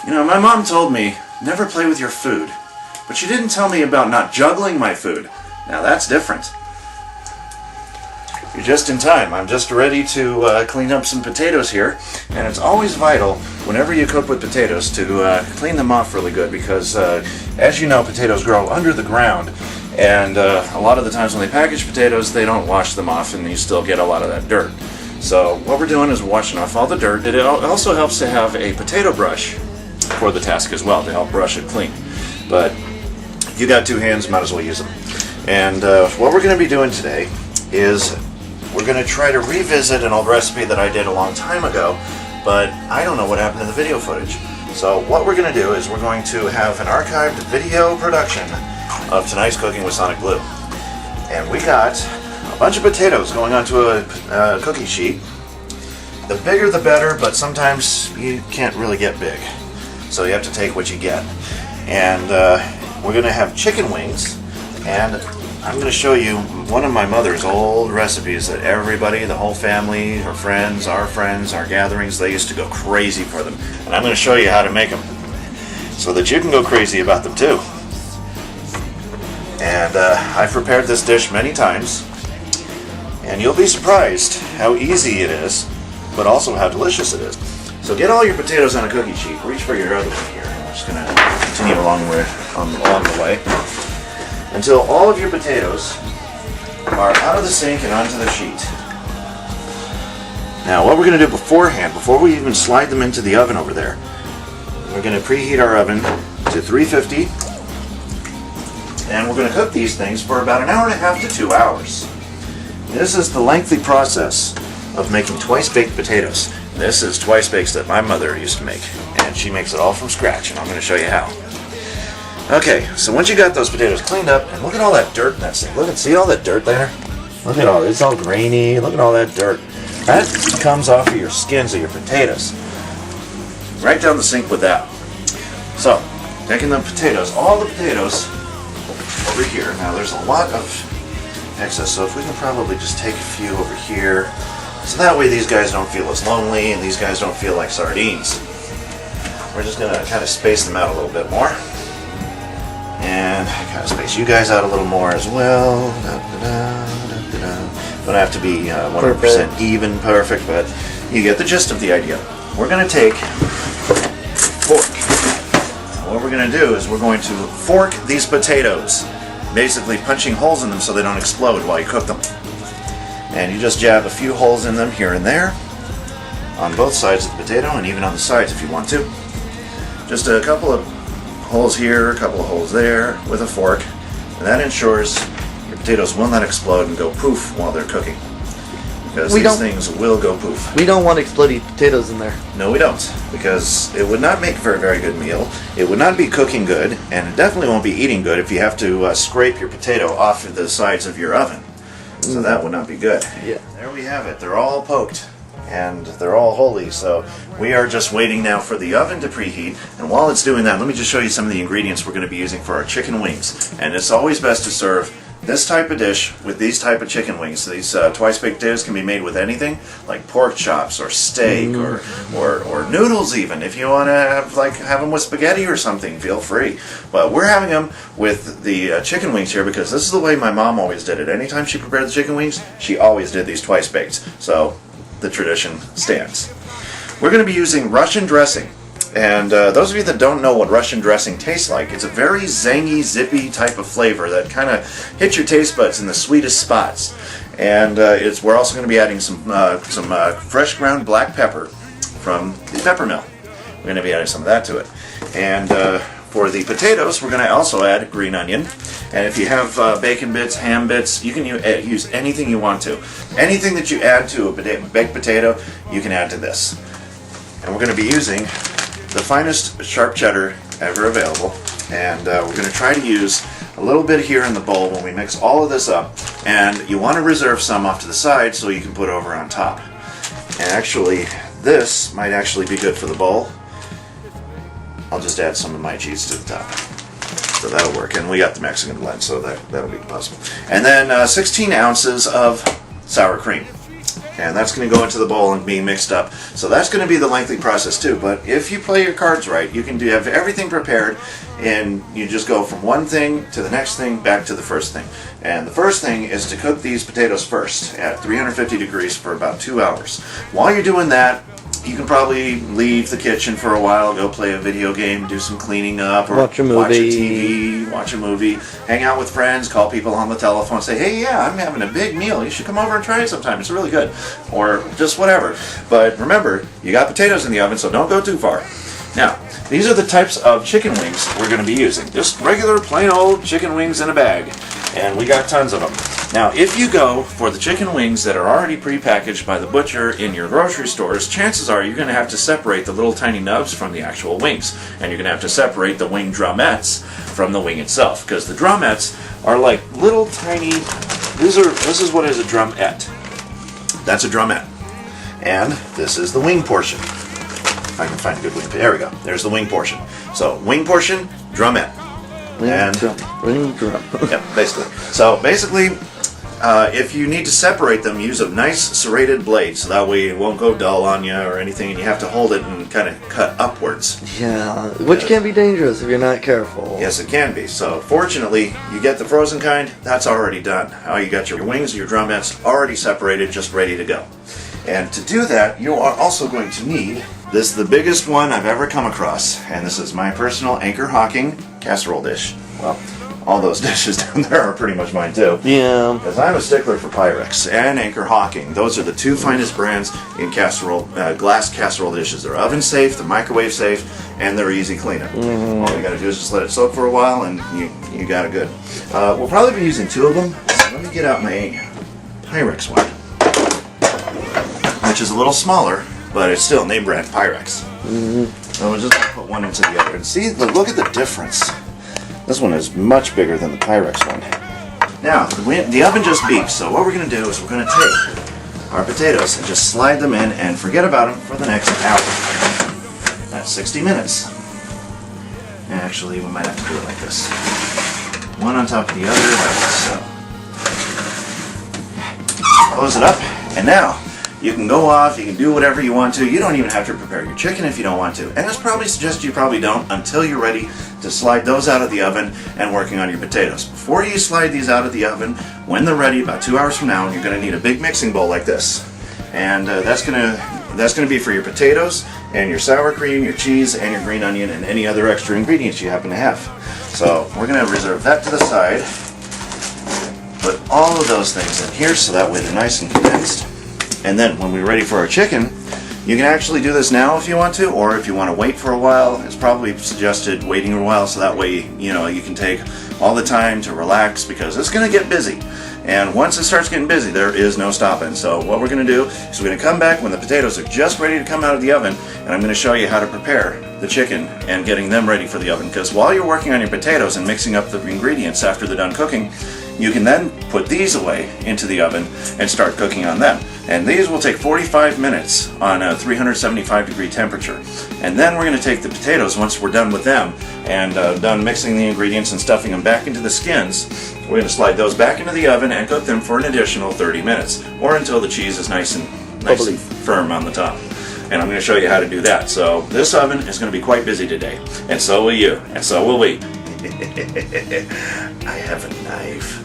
You know, my mom told me, never play with your food. But she didn't tell me about not juggling my food. Now that's different. You're just in time. I'm just ready to clean up some potatoes here. And it's always vital, whenever you cook with potatoes, to clean them off really good. Because, as you know, potatoes grow under the ground. And a lot of the times when they package potatoes, they don't wash them off, and you still get a lot of that dirt. So what we're doing is washing off all the dirt. It also helps to have a potato brush for the task as well, to help brush it clean. But if you got two hands, might as well use them. And what we're going to be doing today is we're going to try to revisit an old recipe that I did a long time ago, but I don't know what happened to the video footage. So what we're going to do is we're going to have an archived video production of tonight's cooking with SonicBlu. And we got a bunch of potatoes going onto a cookie sheet. The bigger the better, but sometimes you can't really get big. So you have to take what you get. And we're going to have chicken wings, and I'm going to show you one of my mother's old recipes that everybody, the whole family, her friends, our gatherings, they used to go crazy for them. And I'm going to show you how to make them so that you can go crazy about them too. And I've prepared this dish many times, and you'll be surprised how easy it is, but also how delicious it is. So get all your potatoes on a cookie sheet. Reach for your other one here. I'm just going to continue along the way until all of your potatoes are out of the sink and onto the sheet. Now what we're going to do beforehand, before we even slide them into the oven over there, we're going to preheat our oven to 350, and we're going to cook these things for about 1.5 hours to 2 hours. This is the lengthy process of making twice-baked potatoes. This is twice-bakes that my mother used to make, and she makes it all from scratch, and I'm going to show you how. Okay, so once you got those potatoes cleaned up, and look at all that dirt in that thing. Look and see all that dirt there? Look at all, it's all grainy. Look at all that dirt. That comes off of your skins of your potatoes. Right down the sink with that. So, taking the potatoes, all the potatoes over here. Now there's a lot of excess, so if we can probably just take a few over here, so that way these guys don't feel as lonely and these guys don't feel like sardines. We're just going to kind of space them out a little bit more. And kind of space you guys out a little more as well. Don't have to be 100% even perfect, but you get the gist of the idea. We're going to take a fork. What we're going to do is we're going to fork these potatoes, basically punching holes in them so they don't explode while you cook them. And you just jab a few holes in them here and there, on both sides of the potato, and even on the sides if you want to. Just a couple of holes here, a couple of holes there with a fork, and that ensures your potatoes will not explode and go poof while they're cooking. Because these things will go poof. We don't want exploding potatoes in there. No, we don't, because it would not make for a very good meal. It would not be cooking good, and it definitely won't be eating good if you have to scrape your potato off of the sides of your oven. So that would not be good. Yeah. There we have it. They're all poked, and they're all holy. So we are just waiting now for the oven to preheat. And while it's doing that, let me just show you some of the ingredients we're going to be using for our chicken wings. And it's always best to serve this type of dish with these type of chicken wings. These twice-baked potatoes can be made with anything, like pork chops or steak or noodles even. If you want to have them with spaghetti or something, feel free. But we're having them with the chicken wings here because this is the way my mom always did it. Anytime she prepared the chicken wings, she always did these twice-baked. So the tradition stands. We're going to be using Russian dressing. And those of you that don't know what Russian dressing tastes like, it's a very zangy, zippy type of flavor that kind of hits your taste buds in the sweetest spots. And we're also going to be adding some fresh ground black pepper from the pepper mill. We're going to be adding some of that to it. And for the potatoes, we're going to also add green onion. And if you have bacon bits, ham bits, you can use anything you want to. Anything that you add to a baked potato, you can add to this. And we're going to be using the finest sharp cheddar ever available, and we're going to try to use a little bit here in the bowl when we mix all of this up, and you want to reserve some off to the side so you can put over on top. And actually this might actually be good for the bowl. I'll just add some of my cheese to the top, so that'll work. And we got the Mexican blend, so that'll be possible. And then 16 ounces of sour cream. and that's going to go into the bowl and be mixed up. So that's going to be the lengthy process too. But if you play your cards right, you can have everything prepared, and you just go from one thing to the next thing back to the first thing. And the first thing is to cook these potatoes first at 350 degrees for about 2 hours. While you're doing that, you can probably leave the kitchen for a while, go play a video game, do some cleaning up, or watch a movie, watch a TV, watch a movie, hang out with friends, call people on the telephone, say, hey, yeah, I'm having a big meal. You should come over and try it sometime. It's really good. Or just whatever. But remember, you got potatoes in the oven, so don't go too far. Now, these are the types of chicken wings we're going to be using. Just regular, plain old chicken wings in a bag. And we got tons of them. Now, if you go for the chicken wings that are already prepackaged by the butcher in your grocery stores, chances are you're going to have to separate the little tiny nubs from the actual wings. And you're going to have to separate the wing drumettes from the wing itself. Because the drumettes are like little tiny... This is what is a drumette. That's a drumette. And this is the wing portion. If I can find a good wing. There we go. There's the wing portion. So, wing portion, drumette. Wing drum. Yep, basically. So basically, if you need to separate them, use a nice serrated blade, so that way it won't go dull on you or anything, and you have to hold it and kind of cut upwards. Yeah, which can be dangerous if you're not careful. Yes, it can be. So fortunately, you get the frozen kind, that's already done. Now you got your wings, your drumettes already separated, just ready to go. And to do that, you are also going to need this, the biggest one I've ever come across, and this is my personal Anchor Hocking casserole dish. Well, all those dishes down there are pretty much mine too. Yeah. Because I'm a stickler for Pyrex and Anchor Hocking. Those are the two finest brands in casserole, glass casserole dishes. They're oven safe, they're microwave safe, and they're easy cleanup. All you gotta do is just let it soak for a while, and you got it good. We'll probably be using 2 of them. So let me get out my Pyrex one, which is a little smaller, but it's still name brand Pyrex. So we'll just put one into the other and see. Look at the difference. This one is much bigger than the Pyrex one. Now the oven just beeped, so what we're going to do is we're going to take our potatoes and just slide them in and forget about them for the next hour. That's 60 minutes. Actually, we might have to do it like this. One on top of the other, like so. Close it up, and now you can go off, you can do whatever you want to. You don't even have to prepare your chicken if you don't want to. And it's probably suggested you probably don't until you're ready to slide those out of the oven and working on your potatoes. Before you slide these out of the oven, when they're ready, about 2 hours from now, you're going to need a big mixing bowl like this. And that's going to be for your potatoes and your sour cream, your cheese, and your green onion, and any other extra ingredients you happen to have. So we're going to reserve that to the side. Put all of those things in here so that way they're nice and condensed. And then when we're ready for our chicken, you can actually do this now if you want to, or if you want to wait for a while. It's probably suggested waiting a while so that way you can take all the time to relax, because it's going to get busy. And once it starts getting busy, there is no stopping. So what we're going to do is we're going to come back when the potatoes are just ready to come out of the oven, and I'm going to show you how to prepare the chicken and getting them ready for the oven. Because while you're working on your potatoes and mixing up the ingredients after they're done cooking, you can then put these away into the oven and start cooking on them. And these will take 45 minutes on a 375 degree temperature. And then we're going to take the potatoes, once we're done with them and done mixing the ingredients and stuffing them back into the skins, we're going to slide those back into the oven and cook them for an additional 30 minutes, or until the cheese is nice and firm on the top. And I'm going to show you how to do that. So this oven is going to be quite busy today, and so will you, and so will we. I have a knife,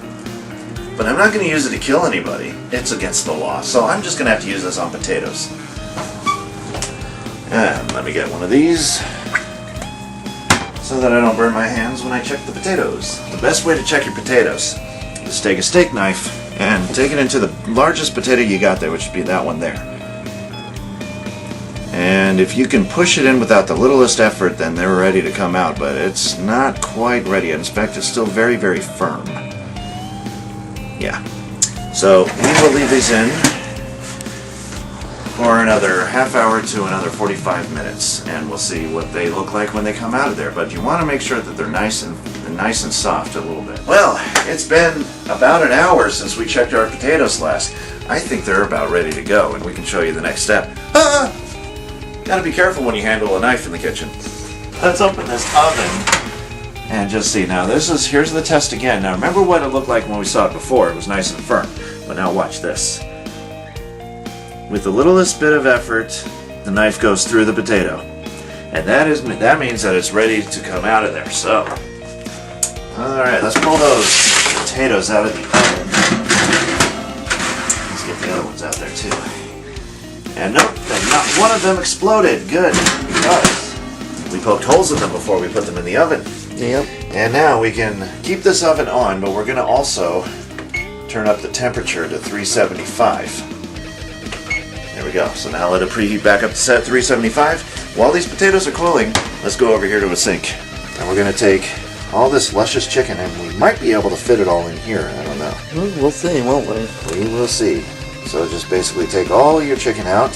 but I'm not going to use it to kill anybody. It's against the law, so I'm just going to have to use this on potatoes. And let me get one of these so that I don't burn my hands when I check the potatoes. The best way to check your potatoes is take a steak knife and take it into the largest potato you got there, which would be that one there. And if you can push it in without the littlest effort, then they're ready to come out, but it's not quite ready yet. In fact, it's still very, very firm. Yeah. So we will leave these in for another half hour to another 45 minutes, and we'll see what they look like when they come out of there. But you want to make sure that they're nice and soft a little bit. Well, it's been about an hour since we checked our potatoes last. I think they're about ready to go, and we can show you the next step. Gotta be careful when you handle a knife in the kitchen. Let's open this oven and just see. Now here's the test again. Now remember what it looked like when we saw it before. It was nice and firm. But now watch this. with the littlest bit of effort, the knife goes through the potato. And that means that it's ready to come out of there. So, alright, let's pull those potatoes out of the oven. Let's get the other ones out there too. And nope, not one of them exploded. Good, because we poked holes in them before we put them in the oven. Yep. And now we can keep this oven on, but we're going to also turn up the temperature to 375. There we go. So now let it preheat back up to set 375. While these potatoes are cooling, let's go over here to a sink. And we're going to take all this luscious chicken, and we might be able to fit it all in here. I don't know. We'll see, won't we? We will see. So just basically take all your chicken out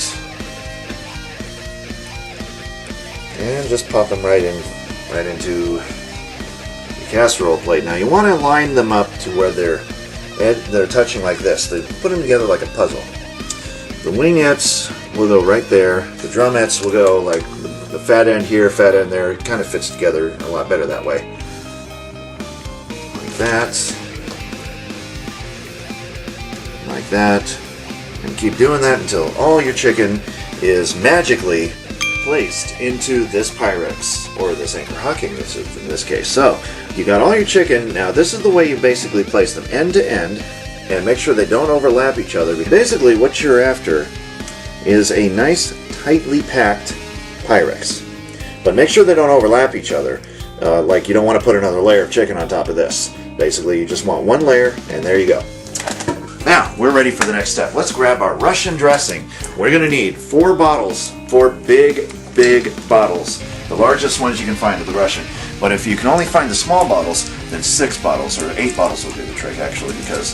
and just pop them right into the casserole plate. Now you want to line them up to where they're touching like this. They put them together like a puzzle. The wingettes will go right there. The drumettes will go like the fat end here, fat end there. It kind of fits together a lot better that way. Like that. Like that. And keep doing that until all your chicken is magically placed into this Pyrex, or this anchor hocking in this case. So, you got all your chicken. Now this is the way you basically place them, end to end, and make sure they don't overlap each other. Basically what you're after is a nice tightly packed Pyrex. But make sure they don't overlap each other. Like you don't want to put another layer of chicken on top of this. Basically you just want one layer, and there you go. Now, we're ready for the next step. Let's grab our Russian dressing. We're going to need 4 bottles, 4 big bottles. The largest ones you can find are the Russian. But if you can only find the small bottles, then 6 bottles or 8 bottles will do the trick, actually, because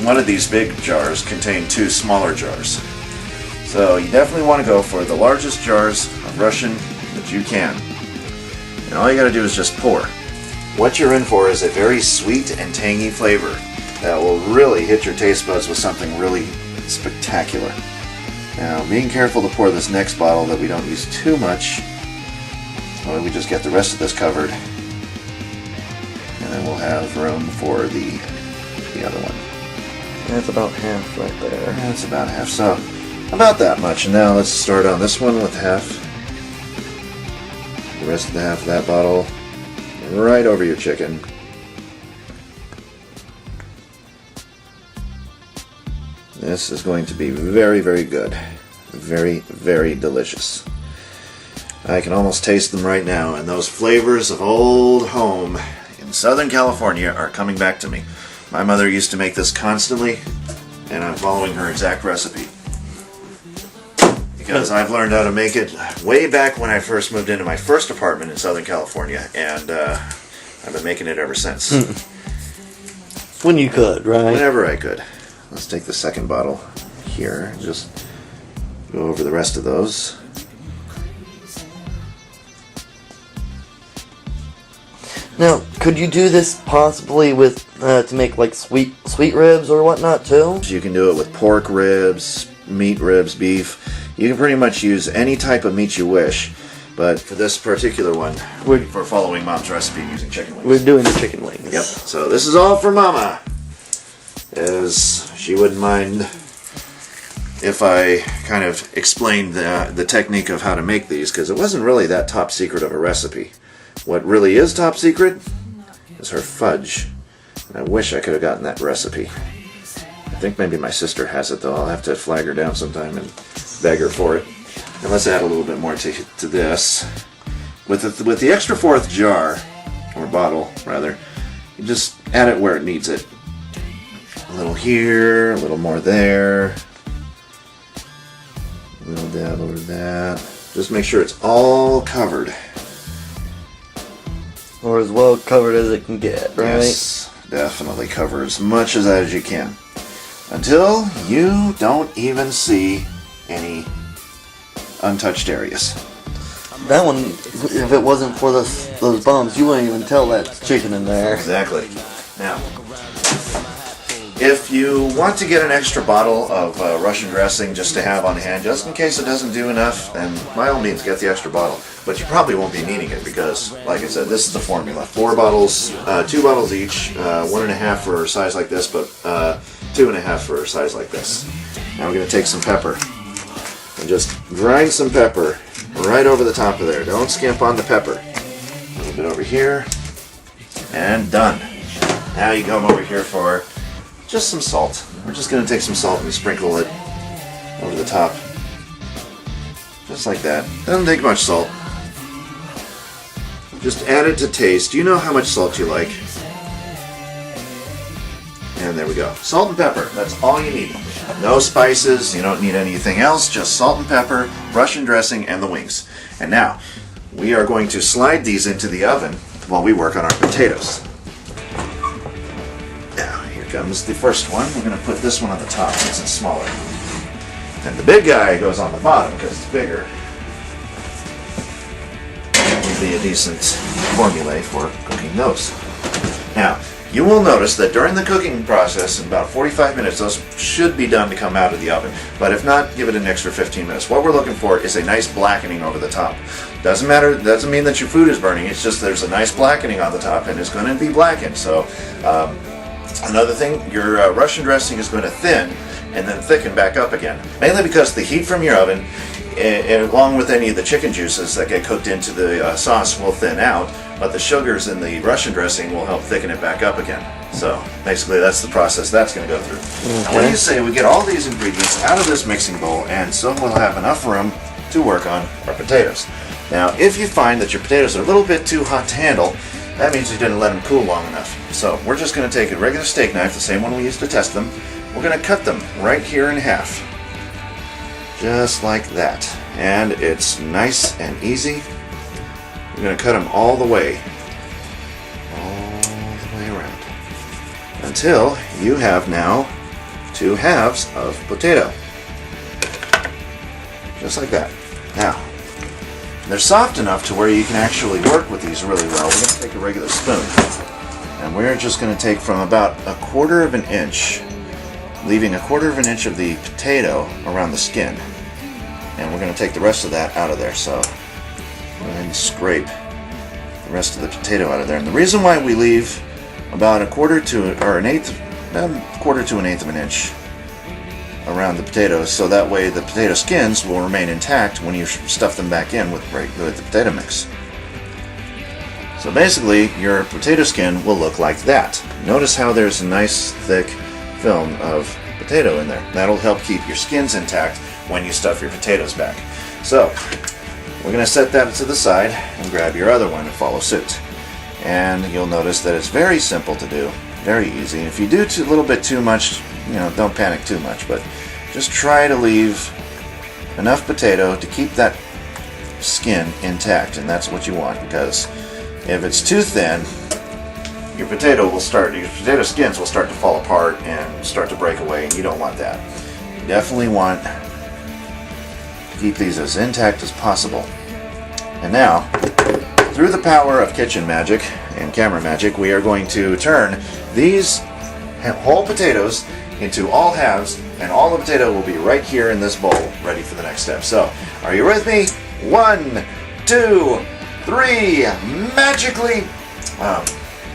one of these big jars contain 2 smaller jars. So you definitely want to go for the largest jars of Russian that you can. And all you got to do is just pour. What you're in for is a very sweet and tangy flavor that will really hit your taste buds with something really spectacular. Now, being careful to pour this next bottle that we don't use too much, so we just get the rest of this covered, and then we'll have room for the other one. That's about half right there. That's about half, so about that much. And now let's start on this one with half. The rest of the half of that bottle right over your chicken. This is going to be very, very good. Very, very delicious. I can almost taste them right now, and those flavors of old home in Southern California are coming back to me. My mother used to make this constantly, and I'm following her exact recipe. Because I've learned how to make it way back when I first moved into my first apartment in Southern California, and I've been making it ever since. When you could, right? Whenever I could. Let's take the second bottle here and just go over the rest of those. Now, could you do this possibly with to make like sweet ribs or whatnot too? You can do it with pork ribs, meat ribs, beef. You can pretty much use any type of meat you wish. But for this particular one, we're following Mom's recipe using chicken wings. We're doing the chicken wings. Yep. So this is all for Mama, as she wouldn't mind if I kind of explained the technique of how to make these, because it wasn't really that top secret of a recipe. What really is top secret is her fudge. And I wish I could have gotten that recipe. I think maybe my sister has it, though. I'll have to flag her down sometime and beg her for it. And let's add a little bit more to this. With the extra 4th jar, or bottle rather, you just add it where it needs it. A little here, a little more there, a little dab over that. Just make sure it's all covered. Or as well covered as it can get, right? Yes, definitely cover as much of that as you can. Until you don't even see any untouched areas. That one, if it wasn't for those bumps, you wouldn't even tell that's chicken in there. Exactly. Now, if you want to get an extra bottle of Russian dressing just to have on hand, just in case it doesn't do enough, then by all means get the extra bottle. But you probably won't be needing it because, like I said, this is the formula. 4 bottles, 2 bottles each, 1.5 for a size like this, but 2.5 for a size like this. Now we're going to take some pepper. and just grind some pepper right over the top of there. Don't skimp on the pepper. A little bit over here, and done. Now you come over here for just some salt. We're just going to take some salt and sprinkle it over the top. Just like that. Doesn't take much salt. Just add it to taste. You know how much salt you like. And there we go. Salt and pepper. That's all you need. No spices. You don't need anything else. Just salt and pepper, Russian dressing, and the wings. And now, we are going to slide these into the oven while we work on our potatoes. Now, here comes the first one. We're going to put this one on the top since it's smaller. And the big guy goes on the bottom because it's bigger. That would be a decent formula for cooking those. Now, you will notice that during the cooking process, in about 45 minutes, those should be done to come out of the oven. But if not, give it an extra 15 minutes. What we're looking for is a nice blackening over the top. Doesn't matter, doesn't mean that your food is burning, it's just there's a nice blackening on the top and it's going to be blackened. So, another thing, your Russian dressing is going to thin and then thicken back up again. Mainly because the heat from your oven, along with any of the chicken juices that get cooked into the sauce, will thin out, but the sugars in the Russian dressing will help thicken it back up again. So basically that's the process that's going to go through. Okay. Now what do you say we get all these ingredients out of this mixing bowl, and so we'll have enough room to work on our potatoes. Now if you find that your potatoes are a little bit too hot to handle, that means you didn't let them cool long enough. So we're just going to take a regular steak knife, the same one we used to test them. We're going to cut them right here in half. Just like that. And it's nice and easy. We're going to cut them all the way around. Until you have now 2 halves of potato. Just like that. Now, they're soft enough to where you can actually work with these really well. We're going to take a regular spoon. And we're just going to take from about 1/4 of an inch, leaving 1/4 of an inch of the potato around the skin. And we're going to take the rest of that out of there. So, go ahead and scrape the rest of the potato out of there. And the reason why we leave about 1/4 to, or an eighth, 1/4 to an eighth of an inch around the potatoes, so that way the potato skins will remain intact when you stuff them back in with the potato mix. So basically, your potato skin will look like that. Notice how there's a nice thick film of potato in there. That'll help keep your skins intact when you stuff your potatoes back. So, we're going to set that to the side and grab your other one and follow suit. And you'll notice that it's very simple to do, very easy. If you do a little bit too much, don't panic too much, but just try to leave enough potato to keep that skin intact, and that's what you want, because if it's too thin, your potato skins will start to fall apart and start to break away, and you don't want that. You definitely want to keep these as intact as possible. And now, through the power of kitchen magic and camera magic, we are going to turn these whole potatoes into all halves, and all the potato will be right here in this bowl, ready for the next step. So, are you with me? 1, 2, 3, magically!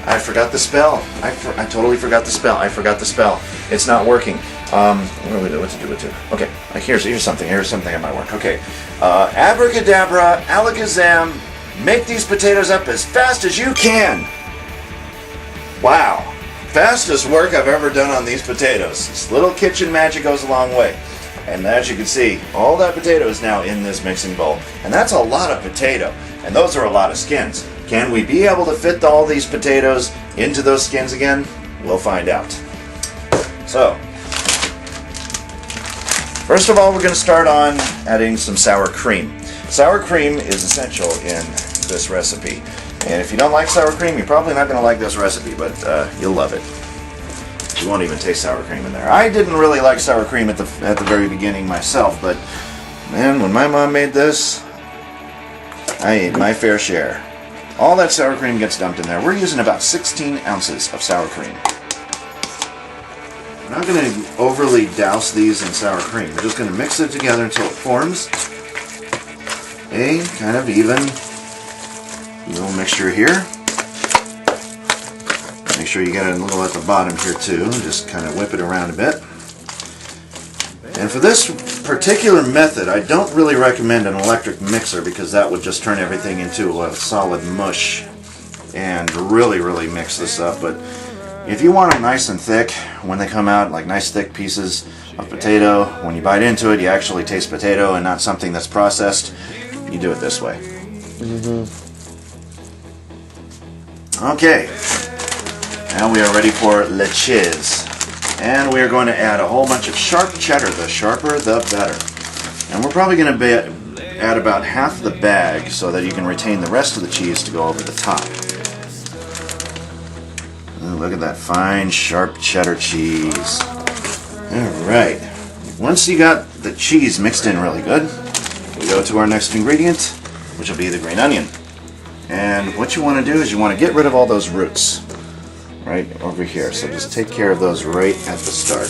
I forgot the spell. I totally forgot the spell. I forgot the spell. It's not working. What do we do? What to do? Okay, here's something. Here's something that might work. Okay, abracadabra, alakazam, make these potatoes up as fast as you can. Wow. Fastest work I've ever done on these potatoes. This little kitchen magic goes a long way. And as you can see, all that potato is now in this mixing bowl. And that's a lot of potato. And those are a lot of skins. Can we be able to fit all these potatoes into those skins again? We'll find out. So, first of all, we're going to start on adding some sour cream. Sour cream is essential in this recipe. And if you don't like sour cream, you're probably not going to like this recipe, but you'll love it. You won't even taste sour cream in there. I didn't really like sour cream at the very beginning myself, but man, when my mom made this, I ate my fair share. All that sour cream gets dumped in there. We're using about 16 ounces of sour cream. We're not going to overly douse these in sour cream. We're just going to mix it together until it forms a kind of even little mixture here. Make sure you get it a little at the bottom here too. Just kind of whip it around a bit. And for this particular method, I don't really recommend an electric mixer because that would just turn everything into a solid mush and really mix this up. But if you want them nice and thick when they come out, like nice thick pieces of potato, when you bite into it you actually taste potato and not something that's processed, you do it this way. Okay, now we are ready for le cheese. And we are going to add a whole bunch of sharp cheddar. The sharper, the better. And we're probably going to add about half the bag so that you can retain the rest of the cheese to go over the top. Ooh, look at that fine, sharp cheddar cheese. Alright. Once you got the cheese mixed in really good, we go to our next ingredient, which will be the green onion. And what you want to do is you want to get rid of all those roots. Right over here, so just take care of those right at the start.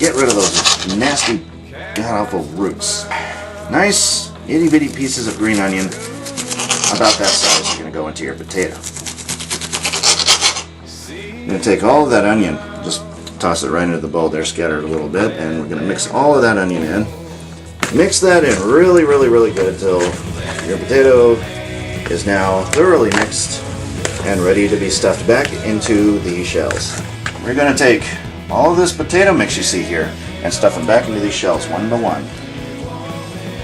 Get rid of those nasty, god-awful roots. Nice, itty-bitty pieces of green onion, about that size, are going to go into your potato. I'm going to take all of that onion, just toss it right into the bowl there, scatter it a little bit, and we're going to mix all of that onion in. Mix that in really good until your potato is now thoroughly mixed and ready to be stuffed back into the shells. We're going to take all of this potato mix you see here and stuff them back into these shells one by one.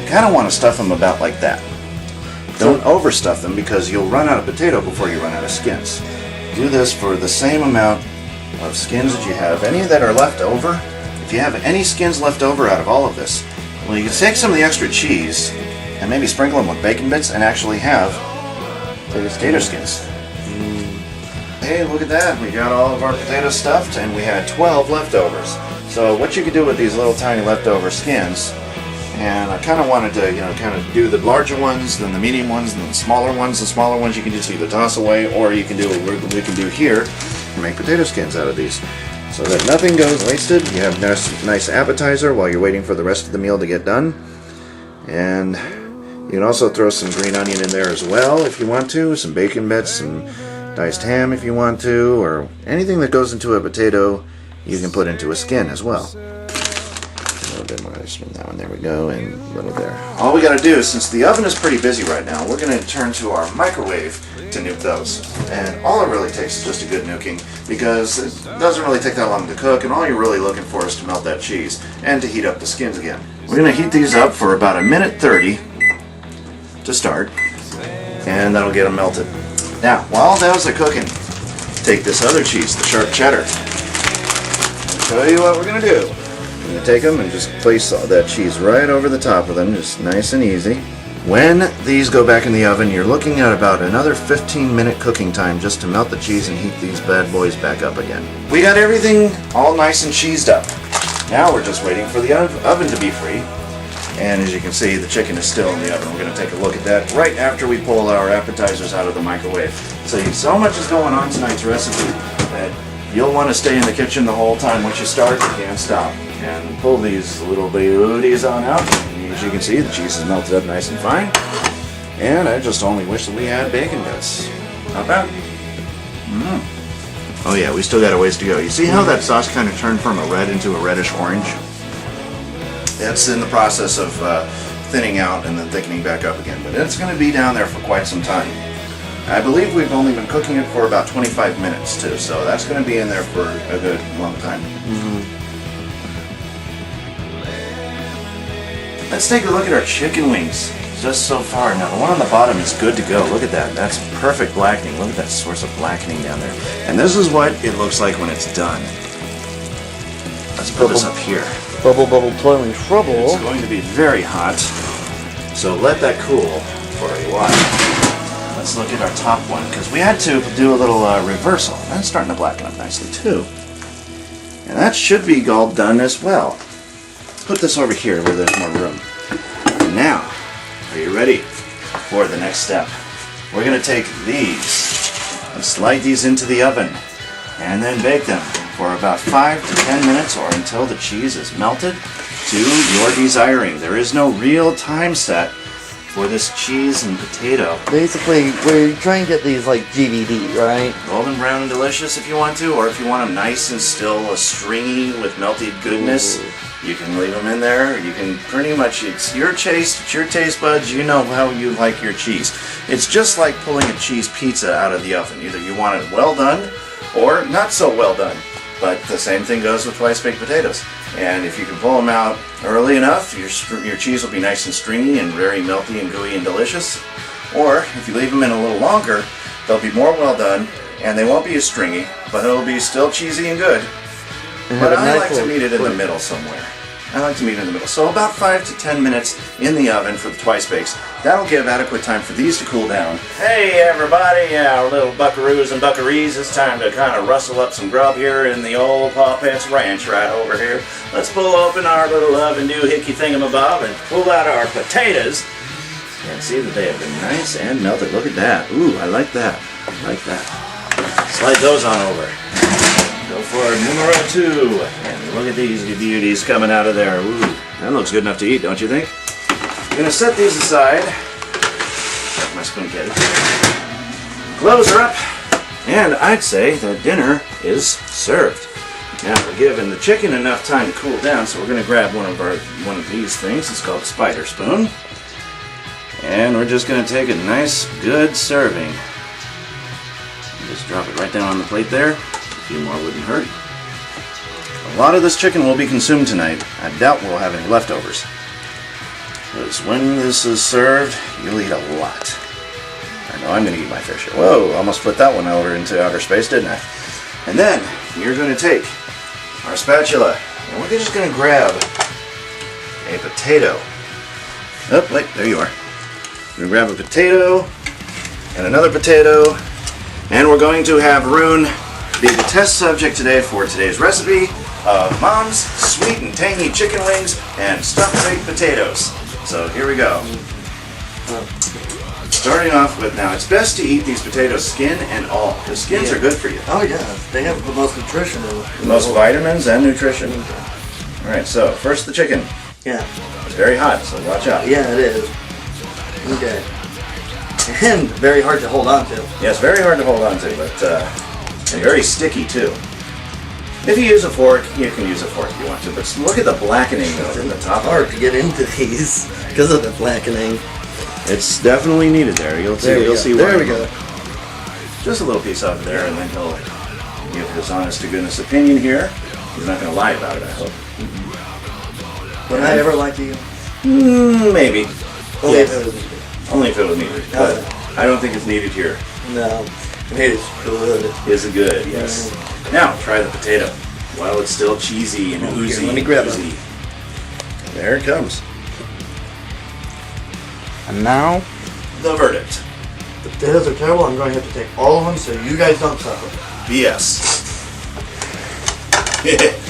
You kind of want to stuff them about like that. Don't overstuff them because you'll run out of potato before you run out of skins. Do this for the same amount of skins that you have. Any that are left over, if you have any skins left over out of all of this, well, you can take some of the extra cheese and maybe sprinkle them with bacon bits and actually have potato skins. Hey, look at that. We got all of our potatoes stuffed and we had 12 leftovers. So what you could do with these little tiny leftover skins, and I kind of wanted to, kind of do the larger ones, then the medium ones, and then the smaller ones. The smaller ones you can just either toss away or you can do what we can do here and make potato skins out of these. So that nothing goes wasted. You have nice appetizer while you're waiting for the rest of the meal to get done. And you can also throw some green onion in there as well if you want to, some bacon bits, some diced ham if you want to, or anything that goes into a potato you can put into a skin as well. A little bit more, spin that one, there we go, and a little there. All we got to do, since the oven is pretty busy right now, we're going to turn to our microwave to nuke those. And all it really takes is just a good nuking, because it doesn't really take that long to cook, and all you're really looking for is to melt that cheese and to heat up the skins again. We're going to heat these up for about 1:30 to start, and that'll get them melted. Now, while those are cooking, take this other cheese, the sharp cheddar. I'll show you what we're going to do. We're going to take them and just place all that cheese right over the top of them, just nice and easy. When these go back in the oven, you're looking at about another 15-minute cooking time just to melt the cheese and heat these bad boys back up again. We got everything all nice and cheesed up. Now we're just waiting for the oven to be free. And as you can see, the chicken is still in the oven. We're going to take a look at that right after we pull our appetizers out of the microwave. So much is going on tonight's recipe that you'll want to stay in the kitchen the whole time. Once you start, you can't stop. And pull these little beauties on out. And as you can see, the cheese is melted up nice and fine. And I just only wish that we had bacon bits. Not bad. Oh yeah, we still got a ways to go. You see how that sauce kind of turned from a red into a reddish orange? It's in the process of thinning out and then thickening back up again, but it's going to be down there for quite some time. I believe we've only been cooking it for about 25 minutes too, so that's going to be in there for a good long time. Let's take a look at our chicken wings just so far. Now the one on the bottom is good to go. Look at that. That's perfect blackening. Look at that source of blackening down there. And this is what it looks like when it's done. Let's put this up here. Bubble, toiling trouble. It's going to be very hot, so let that cool for a while. Let's look at our top one, because we had to do a little reversal. That's starting to blacken up nicely too. And that should be all done as well. Let's put this over here where there's more room. And now, are you ready for the next step? We're going to take these and slide these into the oven and then bake them for about 5 to 10 minutes or until the cheese is melted to your desiring. There is no real time set for this cheese and potato. Basically, we're trying to get these like GVD, right? Golden brown and delicious if you want to, or if you want them nice and still stringy with melted goodness, You can leave them in there. You can pretty much, it's your taste, it's your taste buds. You know how you like your cheese. It's just like pulling a cheese pizza out of the oven. Either you want it well done or not so well done. But the same thing goes with twice baked potatoes. And if you can pull them out early enough, your cheese will be nice and stringy and very melty and gooey and delicious. Or if you leave them in a little longer, they'll be more well done and they won't be as stringy, but it'll be still cheesy and good. But I like to meet it in the middle somewhere. I like to meet it in the middle. So about 5 to 10 minutes in the oven for the twice bakes. That'll give adequate time for these to cool down. Hey everybody, our little buckaroos and buckarees, it's time to kind of rustle up some grub here in the old Paw Pet's ranch right over here. Let's pull open our little oven doohickey thingamabob and pull out our potatoes. And see that they have been nice and melted. Look at that. Ooh, I like that. I like that. Slide those on over. Go for numero 2. And look at these beauties coming out of there. Ooh, that looks good enough to eat, don't you think? I'm going to set these aside. Got my spoon caddy. Clothes are up. And I'd say that dinner is served. Now we're giving the chicken enough time to cool down, so we're going to grab one of these things. It's called a spider spoon. And we're just going to take a nice, good serving. Just drop it right down on the plate there. A few more wouldn't hurt. A lot of this chicken will be consumed tonight. I doubt we'll have any leftovers. Because when this is served, you'll eat a lot. I know I'm going to eat my fair share. Whoa, almost put that one over into outer space, didn't I? And then, you're going to take our spatula, and we're just going to grab a potato. Oh, wait, there you are. We're going to grab a potato, and another potato, and we're going to have Rune be the test subject today for today's recipe of Mom's sweet and tangy chicken wings and stuffed baked potatoes. So here we go. Starting off with, now it's best to eat these potatoes skin and all, because skins are good for you. Oh yeah, they have the most nutrition in them. The most vitamins and nutrition. Alright, so first the chicken. Yeah. It's very hot, so watch out. Yeah, it is. Okay. And very hard to hold on to. Yes, very hard to hold on to, but and very sticky too. If you use a fork, you can use a fork if you want to, but look at the blackening though in the top. It's hard to get into these because of the blackening. It's definitely needed there. You'll see. You'll see. There we go. Just a little piece out of there, and then he'll give his honest to goodness opinion here. He's not going to lie about it, I hope. Would I ever lie to you? Maybe. Only Yes. if it was needed. Only if it was needed. But I don't think it's needed here. No. It is good. Is it good? Yes. Now try the potato. While it's still cheesy and oozy. Here, let me grab oozy. There it comes. And now, The verdict. The potatoes are terrible. I'm going to have to take all of them so you guys don't suffer. BS.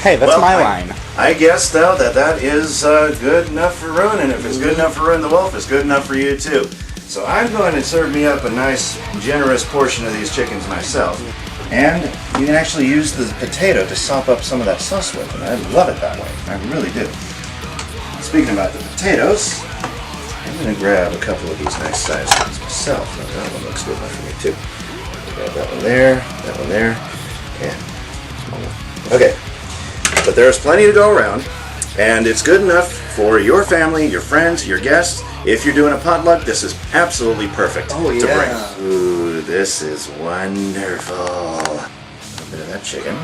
hey, that's Well, my line. I guess, though, that is good enough for Rune, and if it's good enough for Rune the Wolf, it's good enough for you, too. So I'm going to serve me up a nice, generous portion of these chickens myself. And you can actually use the potato to sop up some of that sauce with, and I love it that way. I really do. Speaking about the potatoes, I'm going to grab a couple of these nice sized ones myself. Now, that one looks good enough for me, too. Grab that one there, and small one. Okay. But there's plenty to go around, and it's good enough for your family, your friends, your guests. If you're doing a potluck, this is absolutely perfect Oh, to yeah. bring. Ooh, this is wonderful. A little bit of that chicken.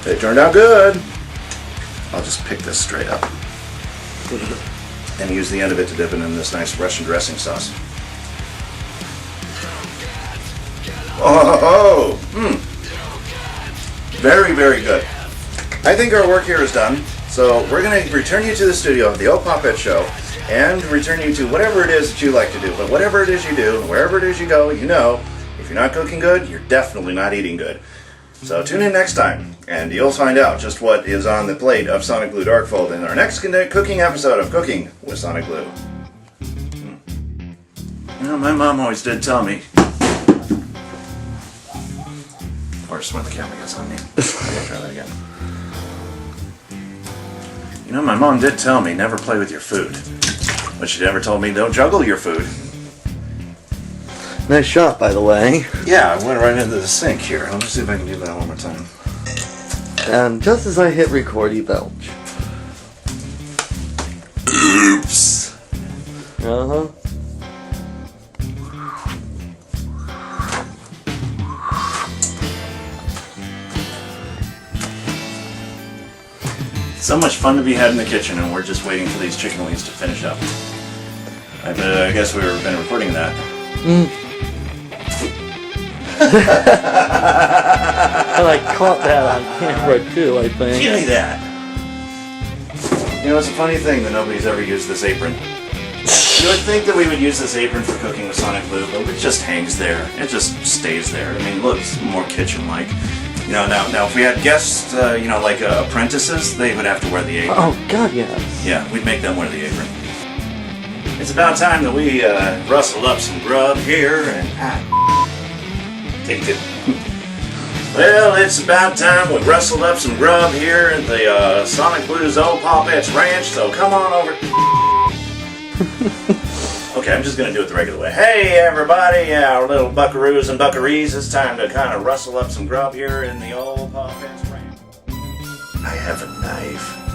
It turned out good. I'll just pick this straight up and use the end of it to dip it in this nice Russian dressing sauce. Oh, very, very good. I think our work here is done. So we're going to return you to the studio of the Old Paw Pet Show and return you to whatever it is that you like to do. But whatever it is you do, wherever it is you go, you know, if you're not cooking good, you're definitely not eating good. So tune in next time, and you'll find out just what is on the plate of SonicBlu Darkfold in our next cooking episode of Cooking with SonicBlu. You know, my mom always did tell me. Or just when the camera gets on me. I'll try that again. You know, my mom did tell me never play with your food. But she never told me don't juggle your food. Nice shot, by the way. Yeah, I went right into the sink here. Let me see if I can do that one more time. And just as I hit record, he belch. Oops. Uh-huh. So much fun to be had in the kitchen, and we're just waiting for these chicken wings to finish up. I guess we've been recording that. And I caught that on camera too, I think. Give me that! You know, it's a funny thing that nobody's ever used this apron. You would think that we would use this apron for cooking with SonicBlu, but it just hangs there. It just stays there. I mean, look, it's more kitchen-like. You know, now if we had guests, you know, like apprentices, they would have to wear the apron. Oh, God, yes. Yeah, we'd make them wear the apron. It's about time that we rustled up some grub here and take it. Well, it's about time we rustled up some grub here at the SonicBlu's Old Papettes Ranch, so come on over. Okay, I'm just going to do it the regular way. Hey, everybody, our little buckaroos and buckarees, it's time to kind of rustle up some grub here in the Old Papettes Ranch. I have a knife.